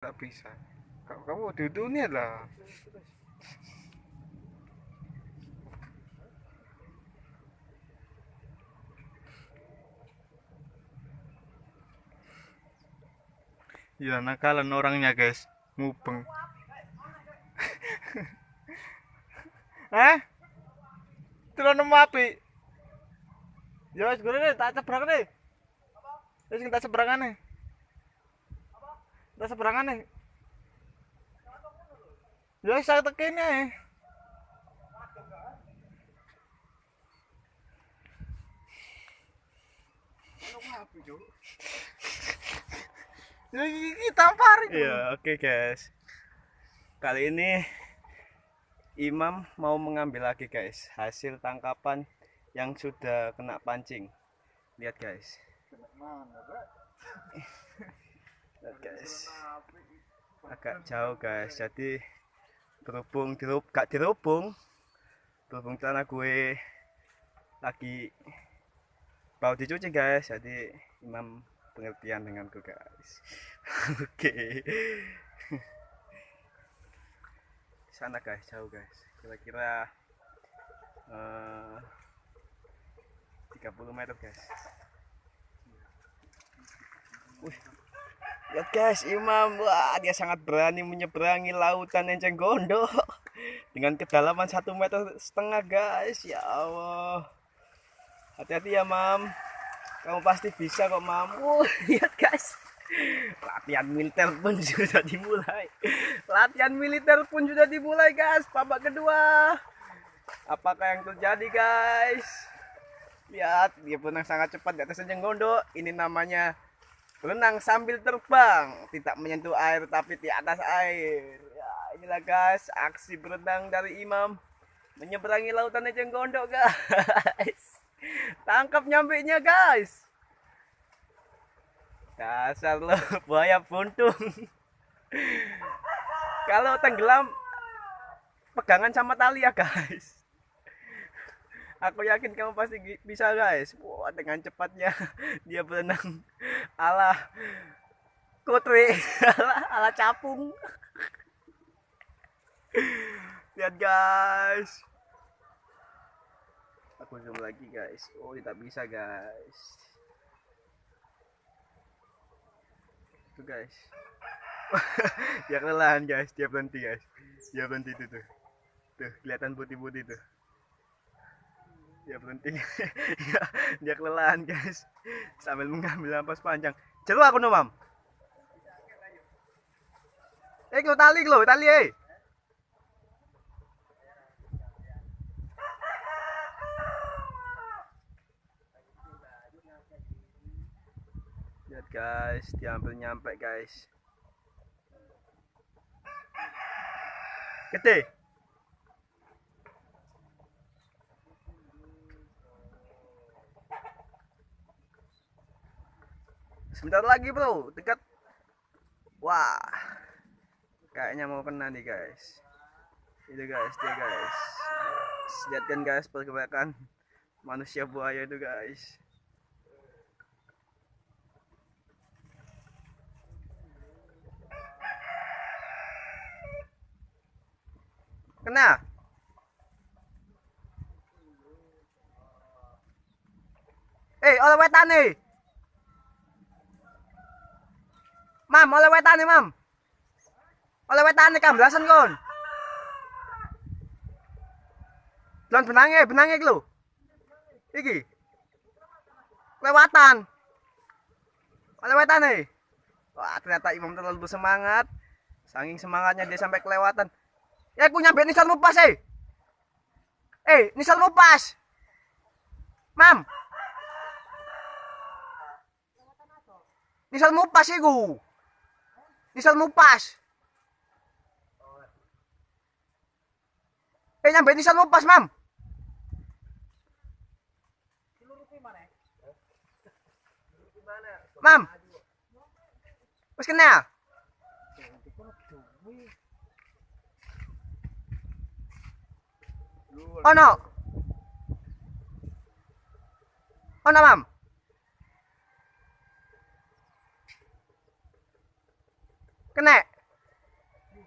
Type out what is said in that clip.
Tak bisa. Kamu di dunia lah. Ya nakalan orangnya guys. Mubeng. Hah? Terus nemu api. Ya wis gue deh, tak seberang deh. Wis kita seberangan nih. Kita seberangan nih. Ya wis saya tekin nih. Ya kita tampar itu. Iya, oke guys. Kali ini Imam mau mengambil lagi guys hasil tangkapan yang sudah kena pancing. Lihat guys. Lihat guys. Agak jauh guys. Jadi berhubung gak dirubung, berhubung tanah gue lagi bau dicuci guys. Jadi Imam pengertian denganku guys. Oke. Sana guys, jauh guys. Kira-kira 30 meter guys. Wih, lihat guys, Imam, wah dia sangat berani menyeberangi lautan Enceng Gondok dengan kedalaman 1,5 meter guys. Ya Allah, hati-hati ya Mam, kamu pasti bisa kok Mam. Lihat guys, latihan militer pun sudah dimulai. Latihan militer pun sudah dimulai guys. Babak kedua, apakah yang terjadi guys? Lihat, dia berenang sangat cepat di atas Enceng Gondok. Ini namanya berenang sambil terbang, tidak menyentuh air tapi di atas air. Ya, inilah guys aksi berenang dari Imam menyeberangi lautan Eceng Gondok guys. Tangkap nyampe-nya guys. Dasar lo buaya buntung. Kalau tenggelam pegangan sama tali ya guys. Aku yakin kamu pasti bisa guys. Wah, dengan cepatnya dia berenang ala kutri, ala capung. Lihat guys. Aku zoom lagi guys. Oh, tidak bisa guys. Itu guys. Dia kelelahan guys. Dia berhenti guys. Dia berhenti itu tuh. Tuh, kelihatan putih-putih tuh. Dia berhenti. Dia kelelahan guys. Sambil mengambil nafas panjang. Celup aku no, Mam. Lo tali Lihat guys, dia hampir nyampe guys. Gede. Sebentar lagi bro, dekat. Wah, kayaknya mau kena nih guys. Itu guys, dia guys. Lihat kan guys pergerakan manusia buaya itu guys. Kena. Oleh wetan nih. Mam, oleh wetan nih, Mam. Oleh wetan nih kamblasan kon. Lan benange iki lho. Iki. Lewatan. Oleh wetan nih. Wah, ternyata Imam terlalu bersemangat. Saking semangatnya dia sampai kelewatan. Ya aku nyampe nisal mupas nisal mupas. Mam. Nisal mupas iku. Nisal mupas. Nyampe nisal mupas, Mam. Mam. Wis kena. Ono. Ono, Mam. kena.